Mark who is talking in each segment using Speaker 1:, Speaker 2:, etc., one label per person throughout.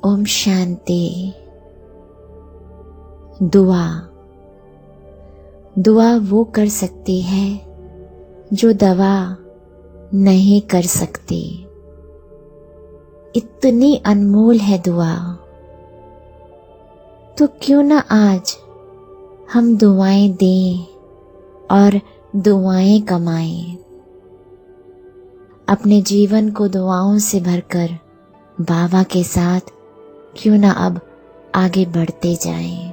Speaker 1: ओम शांति। दुआ वो कर सकती है जो दवा नहीं कर सकती। इतनी अनमोल है दुआ। तो क्यों ना आज हम दुआएं दें और दुआएं कमाएं। अपने जीवन को दुआओं से भरकर बाबा के साथ क्यों ना अब आगे बढ़ते जाएं।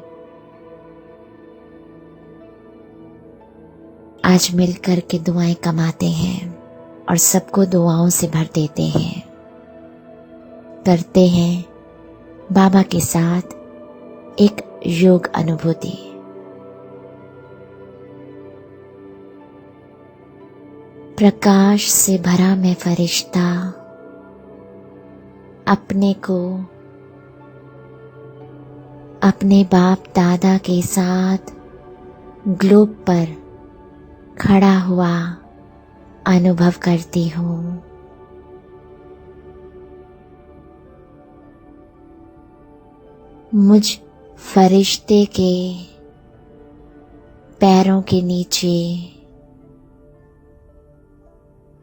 Speaker 1: आज मिलकर के दुआएं कमाते हैं और सबको दुआओं से भर देते हैं। करते हैं बाबा के साथ एक योग अनुभूति। प्रकाश से भरा मैं फरिश्ता अपने को अपने बाप दादा के साथ ग्लोब पर खड़ा हुआ अनुभव करती हूँ। मुझ फरिश्ते के पैरों के नीचे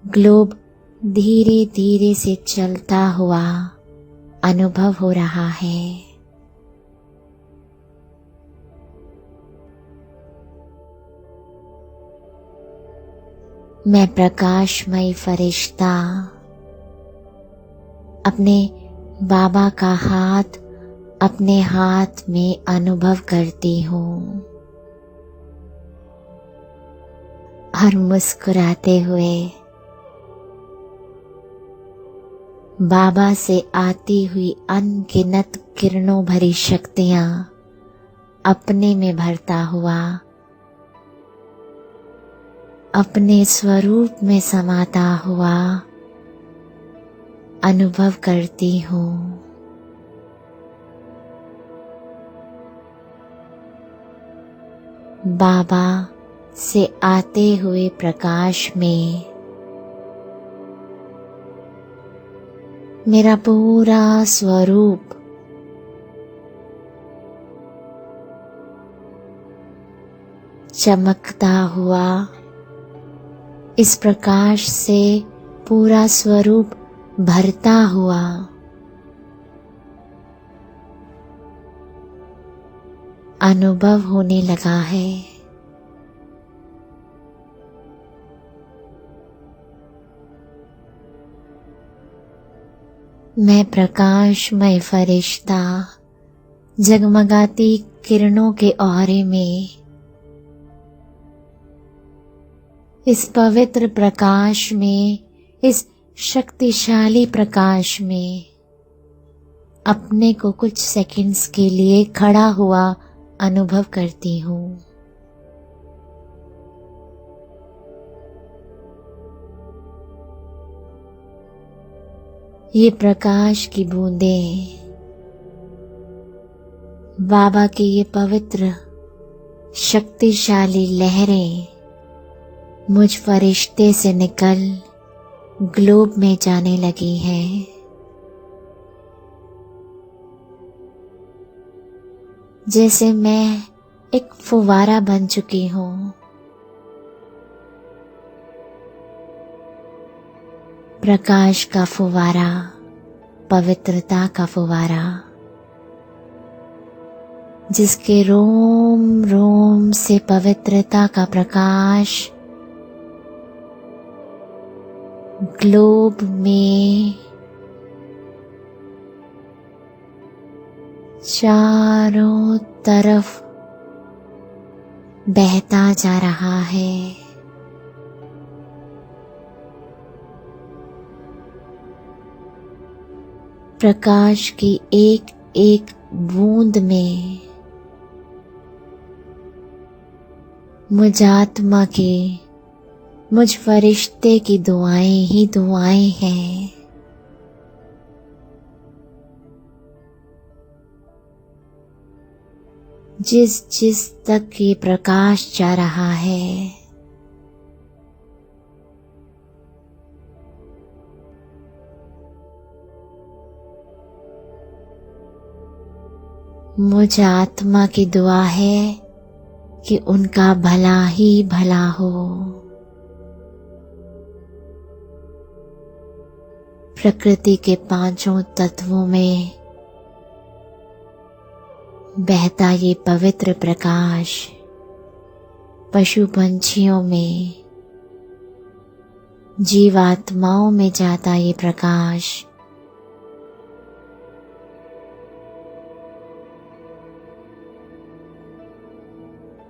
Speaker 1: ग्लोब धीरे धीरे से चलता हुआ अनुभव हो रहा है। मैं प्रकाशमय फरिश्ता अपने बाबा का हाथ अपने हाथ में अनुभव करती हूँ और मुस्कुराते हुए बाबा से आती हुई अनगिनत किरणों भरी शक्तियाँ अपने में भरता हुआ अपने स्वरूप में समाता हुआ अनुभव करती हूँ। बाबा से आते हुए प्रकाश में मेरा पूरा स्वरूप चमकता हुआ इस प्रकाश से पूरा स्वरूप भरता हुआ अनुभव होने लगा है। मैं प्रकाशमय फरिश्ता जगमगाती किरणों के औरे में इस पवित्र प्रकाश में इस शक्तिशाली प्रकाश में अपने को कुछ सेकंड्स के लिए खड़ा हुआ अनुभव करती हूँ। ये प्रकाश की बूंदें बाबा की ये पवित्र शक्तिशाली लहरें मुझ फरिश्ते से निकल ग्लोब में जाने लगी है। जैसे मैं एक फुवारा बन चुकी हूँ। प्रकाश का फुवारा, पवित्रता का फुवारा, जिसके रोम रोम से पवित्रता का प्रकाश ग्लोब में चारों तरफ बहता जा रहा है। प्रकाश की एक एक बूंद में मुझ आत्मा के, मुझ फरिश्ते की दुआएं ही दुआएं हैं। जिस जिस तक ये प्रकाश जा रहा है, मुझ आत्मा की दुआ है कि उनका भला ही भला हो। प्रकृति के पांचों तत्वों में बहता ये पवित्र प्रकाश पशु पंछियों में, जीवात्माओं में जाता ये प्रकाश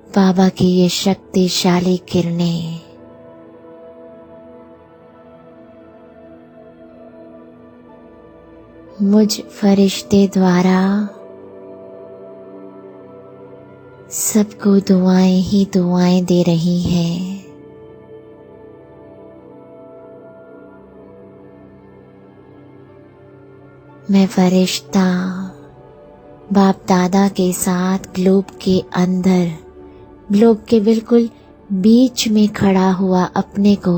Speaker 1: बाबा की ये शक्तिशाली किरणें मुझ फरिश्ते द्वारा सबको दुआएं ही दुआएं दे रही है। मैं फरिश्ता बाप दादा के साथ ग्लोब के अंदर, ग्लोब के बिल्कुल बीच में खड़ा हुआ अपने को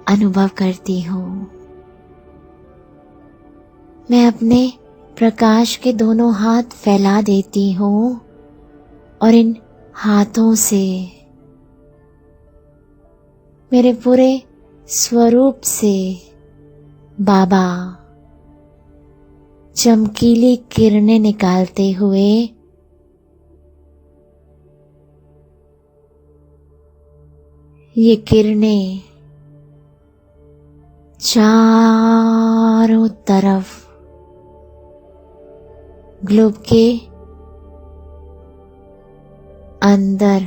Speaker 1: अनुभव करती हूँ। मैं अपने प्रकाश के दोनों हाथ फैला देती हूँ और इन हाथों से मेरे पूरे स्वरूप से बाबा चमकीली किरणें निकालते हुए ये किरणें चारों तरफ ग्लोब के अंदर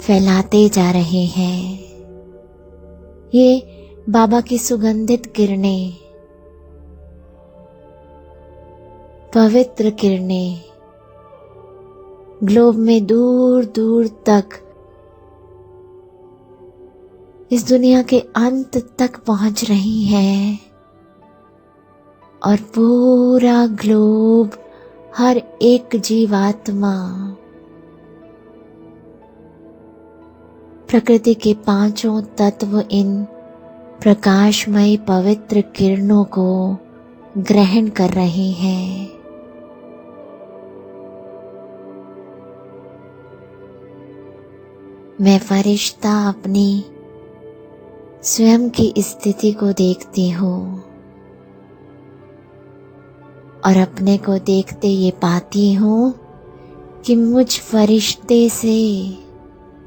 Speaker 1: फैलाते जा रहे हैं। ये बाबा की सुगंधित किरणें, पवित्र किरणें ग्लोब में दूर दूर तक, इस दुनिया के अंत तक पहुंच रही हैं और पूरा ग्लोब, हर एक जीवात्मा प्रकृति के पांचों तत्व इन प्रकाशमय पवित्र किरणों को ग्रहण कर रहे हैं। मैं फरिश्ता अपनी स्वयं की स्थिति को देखती हूँ और अपने को देखते ये पाती हूँ कि मुझ फरिश्ते से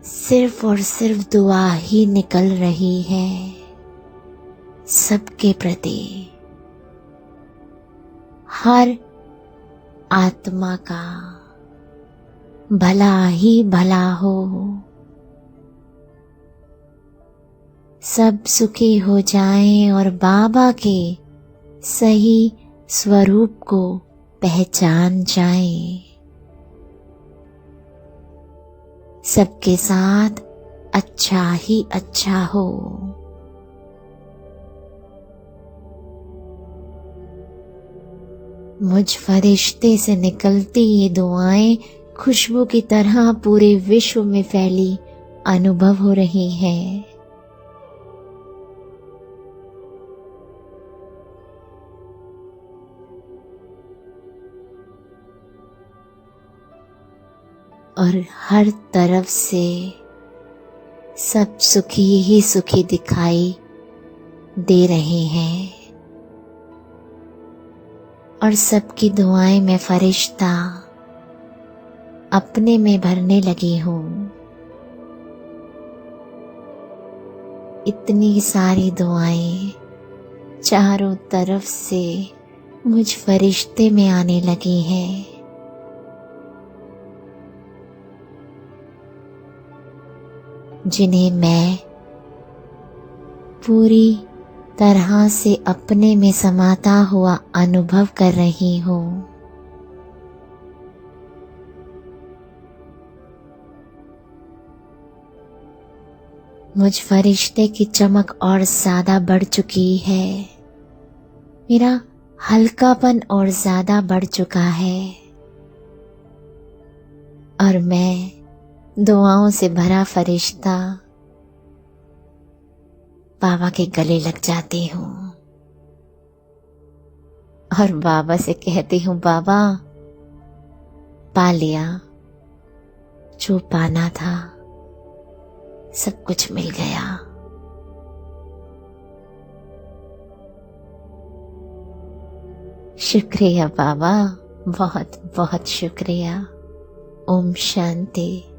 Speaker 1: सिर्फ और सिर्फ दुआ ही निकल रही है सबके प्रति, हर आत्मा का भला ही भला हो, सब सुखी हो जाएं और बाबा के सही स्वरूप को पहचान जाएं। सबके साथ अच्छा ही अच्छा हो। मुझ फरिश्ते से निकलती ये दुआएं खुशबू की तरह पूरे विश्व में फैली अनुभव हो रही हैं। और हर तरफ से सब सुखी ही सुखी दिखाई दे रहे हैं और सबकी दुआएं मैं फरिश्ता अपने में भरने लगी हूँ। इतनी सारी दुआएं चारों तरफ से मुझ फरिश्ते में आने लगी हैं। जिन्हें मैं पूरी तरह से अपने में समाता हुआ अनुभव कर रही हूँ। मुझ फरिश्ते की चमक और ज्यादा बढ़ चुकी है, मेरा हल्कापन और ज्यादा बढ़ चुका है और मैं दुआओं से भरा फरिश्ता बाबा के गले लग जाती हूँ और बाबा से कहती हूँ, बाबा पा लिया जो पाना था, सब कुछ मिल गया। शुक्रिया बाबा, बहुत बहुत शुक्रिया। ओम शांति।